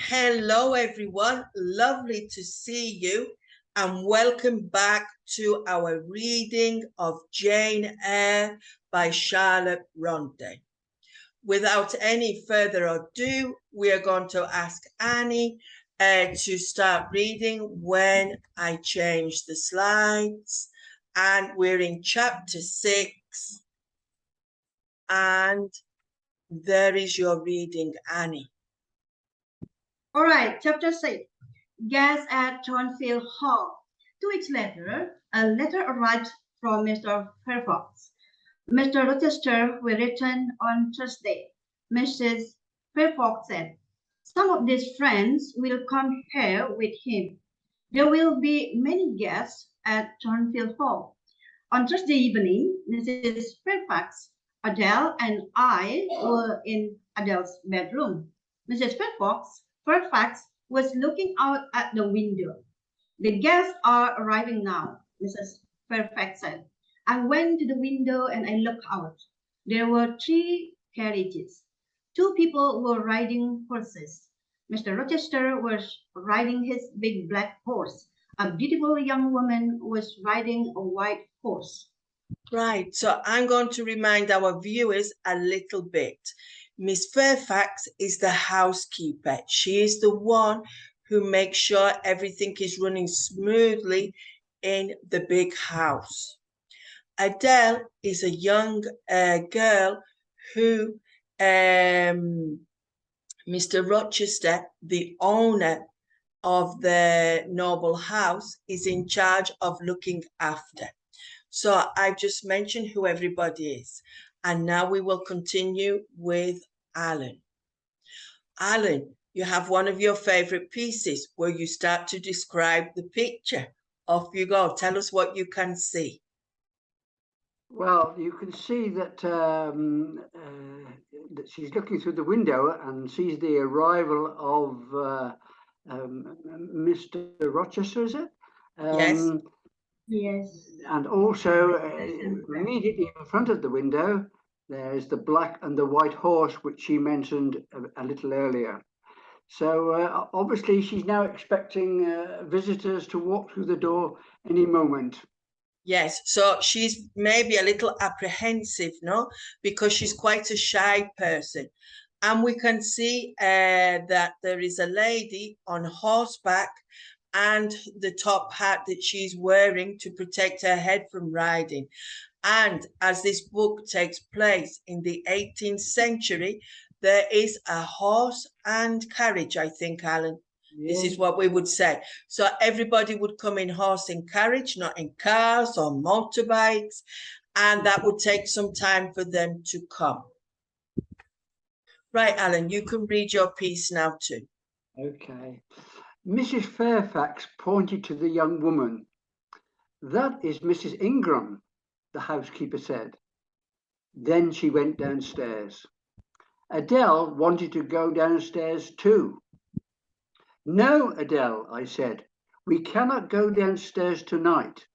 Hello, everyone. Lovely to see you and welcome back to our reading of Jane Eyre by Charlotte Bronte. Without any further ado, we are going to ask Annie to start reading when I change the slides. And we're in chapter 6. And there is your reading, Annie. All right, chapter 6. Guests at Thornfield Hall. 2 weeks later, a letter arrived from Mr. Fairfax. Mr. Rochester will return on Thursday, Mrs. Fairfax said. Some of these friends will come here with him. There will be many guests at Thornfield Hall. On Thursday evening, Mrs. Fairfax, Adele, and I were in Adele's bedroom. Mrs. Fairfax was looking out at the window. The guests are arriving now, Mrs. Fairfax said. I went to the window and I looked out. There were 3 carriages. 2 people were riding horses. Mr. Rochester was riding his big black horse. A beautiful young woman was riding a white horse. Right, so I'm going to remind our viewers a little bit. Miss Fairfax is the housekeeper. She is the one who makes sure everything is running smoothly in the big house. Adele is a young girl who Mr. Rochester, the owner of the noble house, is in charge of looking after. So I've just mentioned who everybody is. And now we will continue with Alan. Alan, you have one of your favorite pieces where you start to describe the picture. Off you go. Tell us what you can see. Well, you can see that that she's looking through the window and sees the arrival of Mr. Rochester, is it? Yes. Yes. And also immediately in front of the window, there's the black and the white horse, which she mentioned a little earlier. So obviously she's now expecting visitors to walk through the door any moment. Yes, so she's maybe a little apprehensive, no? Because she's quite a shy person. And we can see that there is a lady on horseback and the top hat that she's wearing to protect her head from riding. And as this book takes place in the 18th century, there is a horse and carriage, I think, Alan. This is what we would say. So everybody would come in horse and carriage, not in cars or motorbikes, and that would take some time for them to come. Right, Alan, you can read your piece now too. Okay. Mrs. Fairfax pointed to the young woman. That is Mrs. Ingram, the housekeeper said. Then she went downstairs. Adele wanted to go downstairs too. No, Adele, I said, we cannot go downstairs tonight.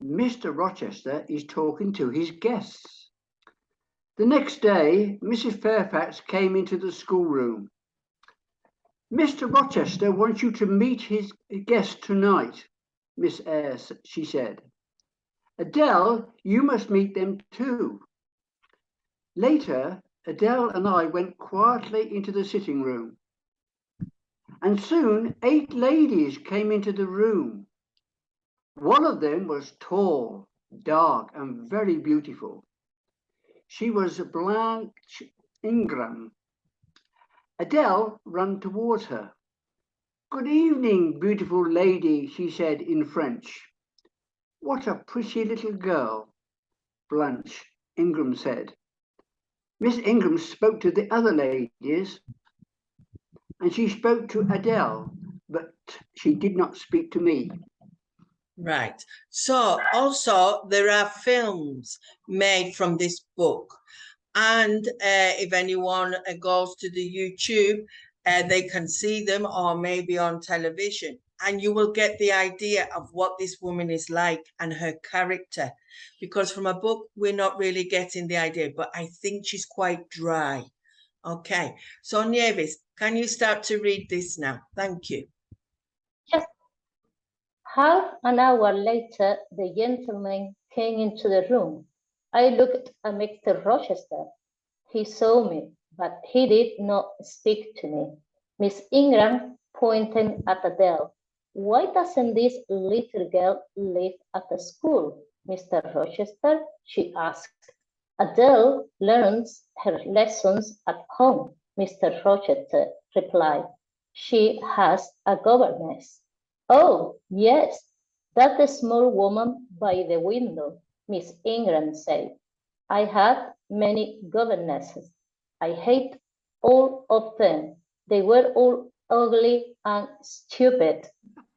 Mr. Rochester is talking to his guests. The next day, Mrs. Fairfax came into the schoolroom. Mr. Rochester wants you to meet his guest tonight, Miss Eyre, she said. Adele, you must meet them too. Later, Adele and I went quietly into the sitting room. And soon 8 ladies came into the room. One of them was tall, dark, and very beautiful. She was Blanche Ingram. Adele ran towards her. Good evening, beautiful lady, she said in French. What a pretty little girl, Blanche Ingram said. Miss Ingram spoke to the other ladies, and she spoke to Adele, but she did not speak to me. Right. So also there are films made from this book. And if anyone goes to the YouTube, they can see them, or maybe on television. And you will get the idea of what this woman is like and her character. Because from a book, we're not really getting the idea. But I think she's quite dry. Okay. So Nieves, Can you start to read this now? Thank you. Yes. Half an hour later, the gentleman came into the room. I looked at Mr. Rochester. He saw me, but he did not speak to me. Miss Ingram pointed at Adele. Why doesn't this little girl live at the school, Mr. Rochester? She asked. Adele learns her lessons at home, Mr. Rochester replied. She has a governess. Oh, yes, that small woman by the window, Miss Ingram said. I had many governesses. I hate all of them. They were all ugly and stupid.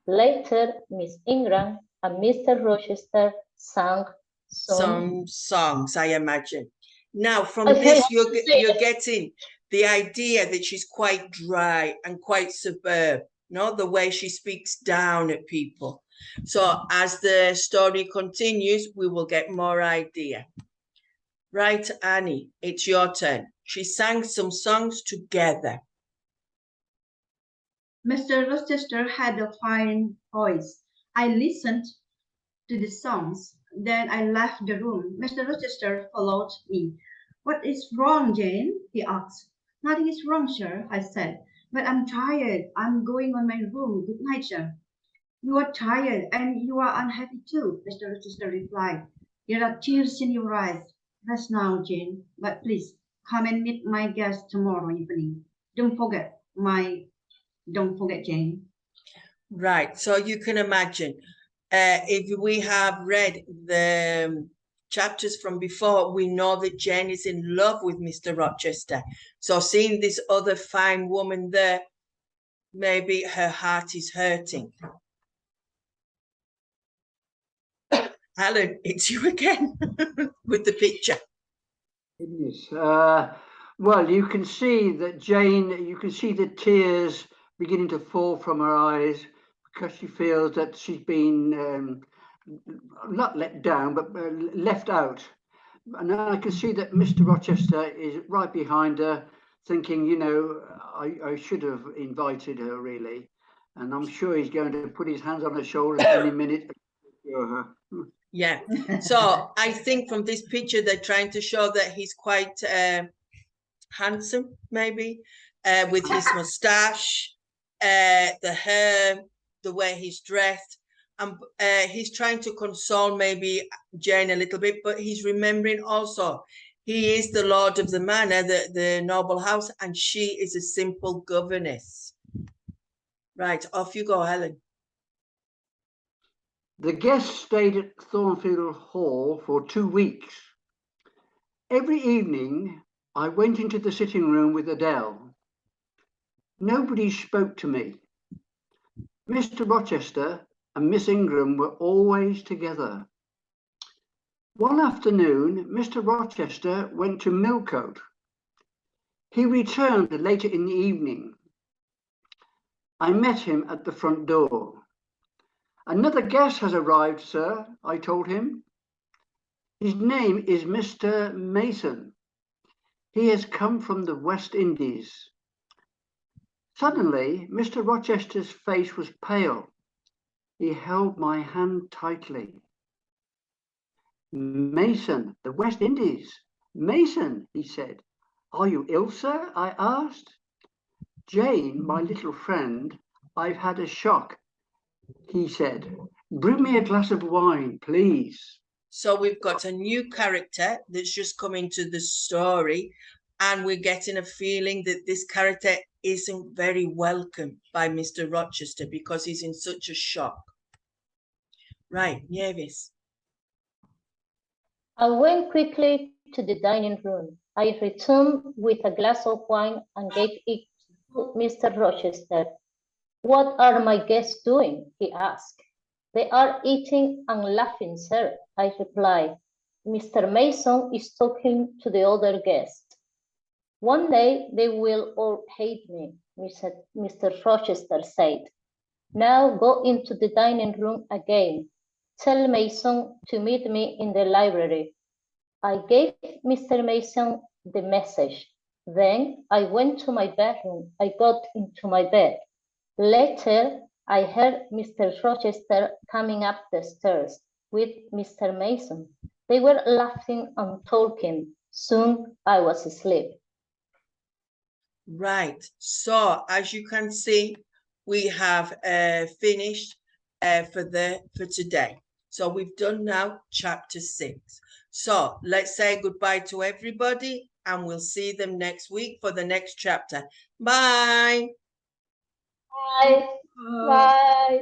Later, Miss Ingram and Mr. Rochester sang Some songs, I imagine. Now, from Okay, this, you're getting the idea that she's quite dry and quite superb, no? The way she speaks down at people. So as the story continues, we will get more idea. Right, Annie, it's your turn. She sang some songs together. Mr. Rochester had a fine voice. I listened to the songs. Then I left the room. Mr. Rochester followed me. What is wrong, Jane? He asked. Nothing is wrong, sir, I said. But I'm tired. I'm going on my room. Good night, sir. You are tired and you are unhappy too, Mr. Rochester replied. There are tears in your eyes. Rest now, Jane. But please come and meet my guest tomorrow evening. Don't forget, Jane. Right, so you can imagine, if we have read the chapters from before, we know that Jane is in love with Mr. Rochester. So seeing this other fine woman there, maybe her heart is hurting. Helen, it's you again with the picture. Yes. Well, you can see that Jane, you can see the tears beginning to fall from her eyes because she feels that she's been not let down, but left out. And I can see that Mr. Rochester is right behind her, thinking, you know, I should have invited her, really. And I'm sure he's going to put his hands on her shoulders any minute. Yeah. So I think from this picture, they're trying to show that he's quite handsome, maybe, with his moustache, the hair, the way he's dressed. And he's trying to console maybe Jane a little bit, but he's remembering also he is the lord of the manor, the noble house, and she is a simple governess. Right, off you go, Helen. The guests stayed at Thornfield Hall for 2 weeks. Every evening, I went into the sitting room with Adele. Nobody spoke to me. Mr. Rochester and Miss Ingram were always together. One afternoon, Mr. Rochester went to Millcote. He returned later in the evening. I met him at the front door. Another guest has arrived, sir, I told him. His name is Mr. Mason. He has come from the West Indies. Suddenly, Mr. Rochester's face was pale. He held my hand tightly. Mason, the West Indies. Mason, he said. Are you ill, sir? I asked. Jane, my little friend, I've had a shock, he said. Bring me a glass of wine, please. So we've got a new character that's just come into the story, and we're getting a feeling that this character isn't very welcome by Mr. Rochester because he's in such a shock. Right, Nieves. I went quickly to the dining room. I returned with a glass of wine and gave it to Mr. Rochester. What are my guests doing? He asked. They are eating and laughing, sir, I replied. Mr. Mason is talking to the other guests. One day they will all hate me, Mr. Rochester said. Now go into the dining room again. Tell Mason to meet me in the library. I gave Mr. Mason the message. Then I went to my bedroom. I got into my bed. Later, I heard Mr. Rochester coming up the stairs with Mr. Mason. They were laughing and talking. Soon I was asleep. Right. So as you can see, we have finished for today. So we've done now chapter 6. So let's say goodbye to everybody and we'll see them next week for the next chapter. Bye. Bye. Bye.